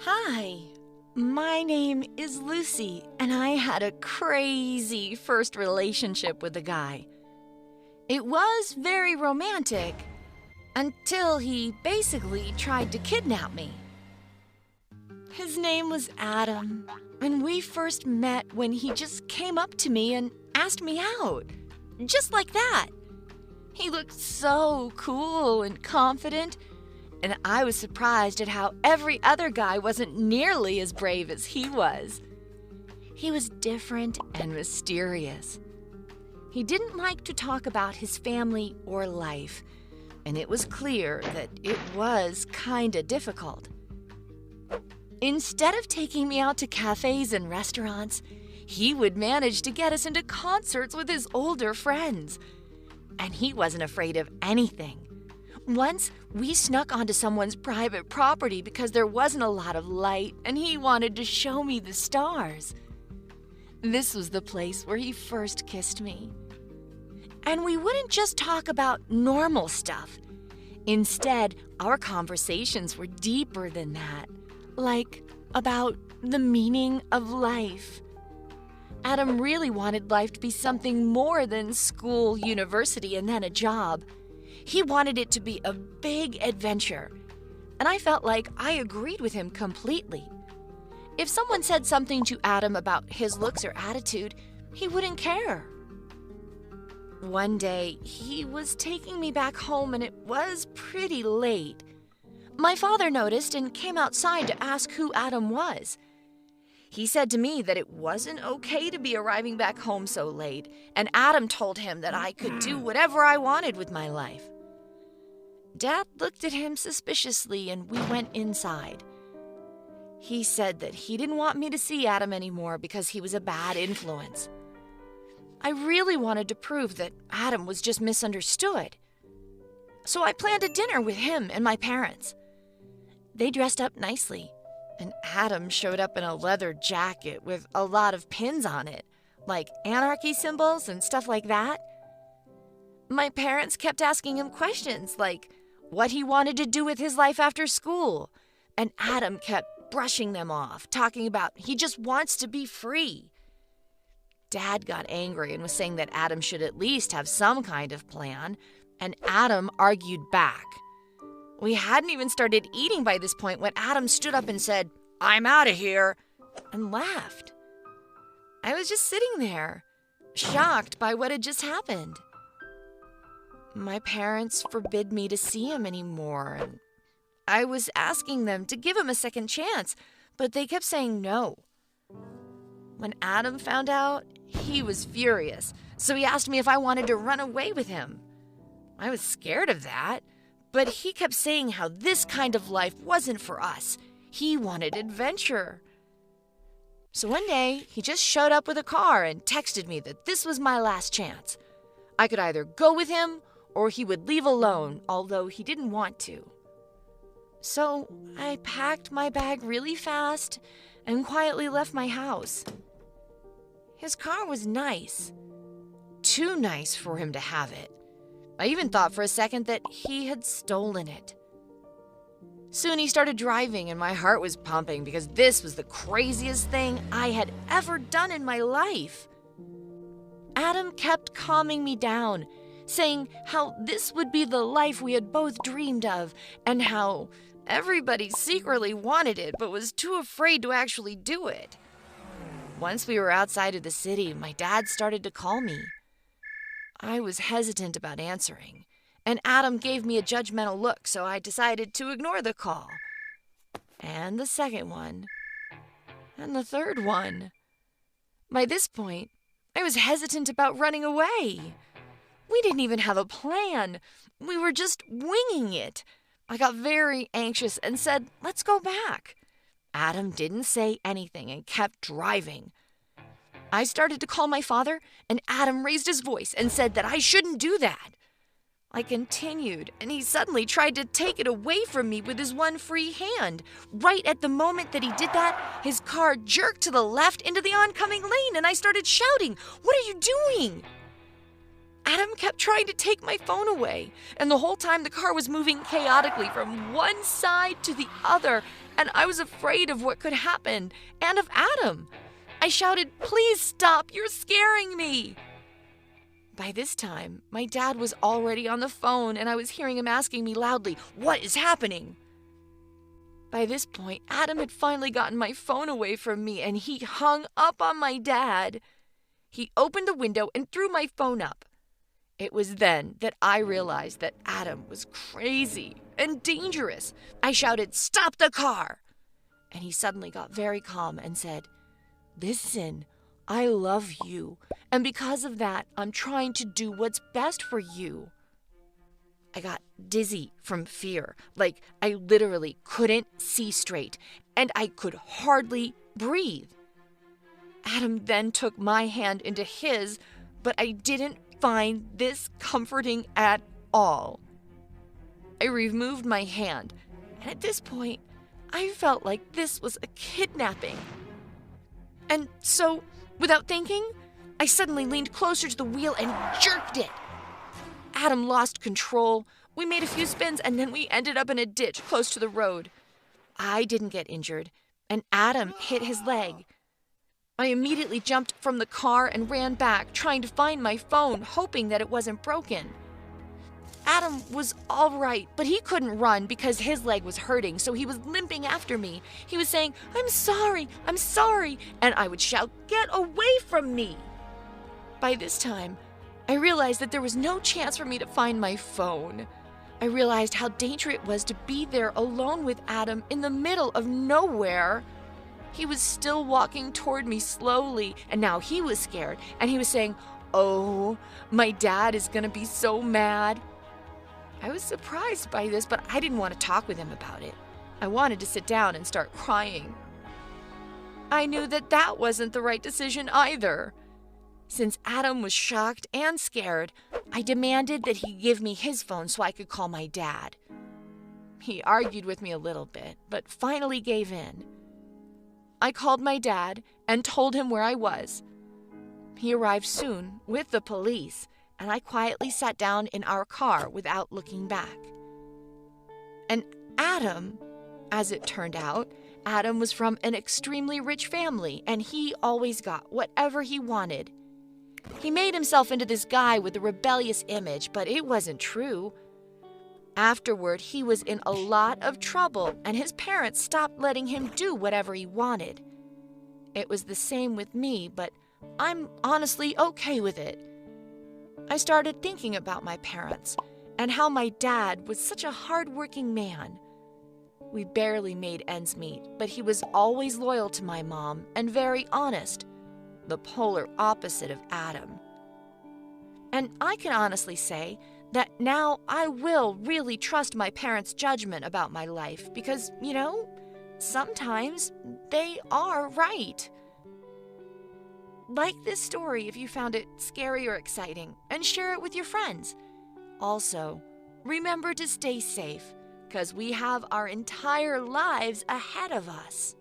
Hi, my name is Lucy, and I had a crazy first relationship with a guy. It was very romantic until he basically tried to kidnap me. His name was Adam, and we first met when he just came up to me and asked me out. Just like that. He looked so cool and confident, and I was surprised at how every other guy wasn't nearly as brave as he was. He was different and mysterious. He didn't like to talk about his family or life, and it was clear that it was kinda difficult. Instead of taking me out to cafes and restaurants, he would manage to get us into concerts with his older friends. And he wasn't afraid of anything. Once, we snuck onto someone's private property because there wasn't a lot of light and he wanted to show me the stars. This was the place where he first kissed me. And we wouldn't just talk about normal stuff. Instead, our conversations were deeper than that, like about the meaning of life. Adam really wanted life to be something more than school, university, and then a job. He wanted it to be a big adventure, and I felt like I agreed with him completely. If someone said something to Adam about his looks or attitude, he wouldn't care. One day, he was taking me back home and it was pretty late. My father noticed and came outside to ask who Adam was. He said to me that it wasn't okay to be arriving back home so late, and Adam told him that I could do whatever I wanted with my life. Dad looked at him suspiciously and we went inside. He said that he didn't want me to see Adam anymore because he was a bad influence. I really wanted to prove that Adam was just misunderstood. So I planned a dinner with him and my parents. They dressed up nicely, and Adam showed up in a leather jacket with a lot of pins on it, like anarchy symbols and stuff like that. My parents kept asking him questions like what he wanted to do with his life after school, and Adam kept brushing them off, talking about he just wants to be free. Dad got angry and was saying that Adam should at least have some kind of plan, and Adam argued back. We hadn't even started eating by this point when Adam stood up and said, "I'm out of here," and left. I was just sitting there, shocked by what had just happened. My parents forbid me to see him anymore, and I was asking them to give him a second chance, but they kept saying no. When Adam found out, he was furious, so he asked me if I wanted to run away with him. I was scared of that, but he kept saying how this kind of life wasn't for us. He wanted adventure. So one day, he just showed up with a car and texted me that this was my last chance. I could either go with him or he would leave alone, although he didn't want to. So I packed my bag really fast and quietly left my house. His car was nice. Too nice for him to have it. I even thought for a second that he had stolen it. Soon he started driving and my heart was pumping because this was the craziest thing I had ever done in my life. Adam kept calming me down, saying how this would be the life we had both dreamed of and how everybody secretly wanted it but was too afraid to actually do it. Once we were outside of the city, my dad started to call me. I was hesitant about answering, and Adam gave me a judgmental look, so I decided to ignore the call. And the second one. And the third one. By this point, I was hesitant about running away. We didn't even have a plan. We were just winging it. I got very anxious and said, "Let's go back." Adam didn't say anything and kept driving. I started to call my father, and Adam raised his voice and said that I shouldn't do that. I continued, and he suddenly tried to take it away from me with his one free hand. Right at the moment that he did that, his car jerked to the left into the oncoming lane, and I started shouting, "What are you doing?" Adam kept trying to take my phone away, and the whole time the car was moving chaotically from one side to the other, and I was afraid of what could happen and of Adam. I shouted, "Please stop, you're scaring me." By this time, my dad was already on the phone and I was hearing him asking me loudly, "What is happening?" By this point, Adam had finally gotten my phone away from me and he hung up on my dad. He opened the window and threw my phone up. It was then that I realized that Adam was crazy and dangerous. I shouted, "Stop the car!" And he suddenly got very calm and said, "Listen, I love you, and because of that, I'm trying to do what's best for you." I got dizzy from fear, like I literally couldn't see straight, and I could hardly breathe. Adam then took my hand into his, but I didn't find this comforting at all. I removed my hand, and at this point, I felt like this was a kidnapping. And so, without thinking, I suddenly leaned closer to the wheel and jerked it. Adam lost control. We made a few spins and then we ended up in a ditch close to the road. I didn't get injured, and Adam hit his leg. I immediately jumped from the car and ran back, trying to find my phone, hoping that it wasn't broken. Adam was all right, but he couldn't run because his leg was hurting, so he was limping after me. He was saying, I'm sorry, and I would shout, "Get away from me!" By this time, I realized that there was no chance for me to find my phone. I realized how dangerous it was to be there alone with Adam in the middle of nowhere. He was still walking toward me slowly, and now he was scared, and he was saying, "Oh, my dad is gonna be so mad." I was surprised by this, but I didn't want to talk with him about it. I wanted to sit down and start crying. I knew that that wasn't the right decision either. Since Adam was shocked and scared, I demanded that he give me his phone so I could call my dad. He argued with me a little bit, but finally gave in. I called my dad and told him where I was. He arrived soon with the police, and I quietly sat down in our car without looking back. And Adam, as it turned out, Adam was from an extremely rich family, and he always got whatever he wanted. He made himself into this guy with a rebellious image, but it wasn't true. Afterward, he was in a lot of trouble, and his parents stopped letting him do whatever he wanted. It was the same with me, but I'm honestly okay with it. I started thinking about my parents and how my dad was such a hard-working man. We barely made ends meet, but he was always loyal to my mom and very honest, the polar opposite of Adam. And I can honestly say that now I will really trust my parents' judgment about my life because, sometimes they are right. Like this story if you found it scary or exciting, and share it with your friends. Also, remember to stay safe, because we have our entire lives ahead of us.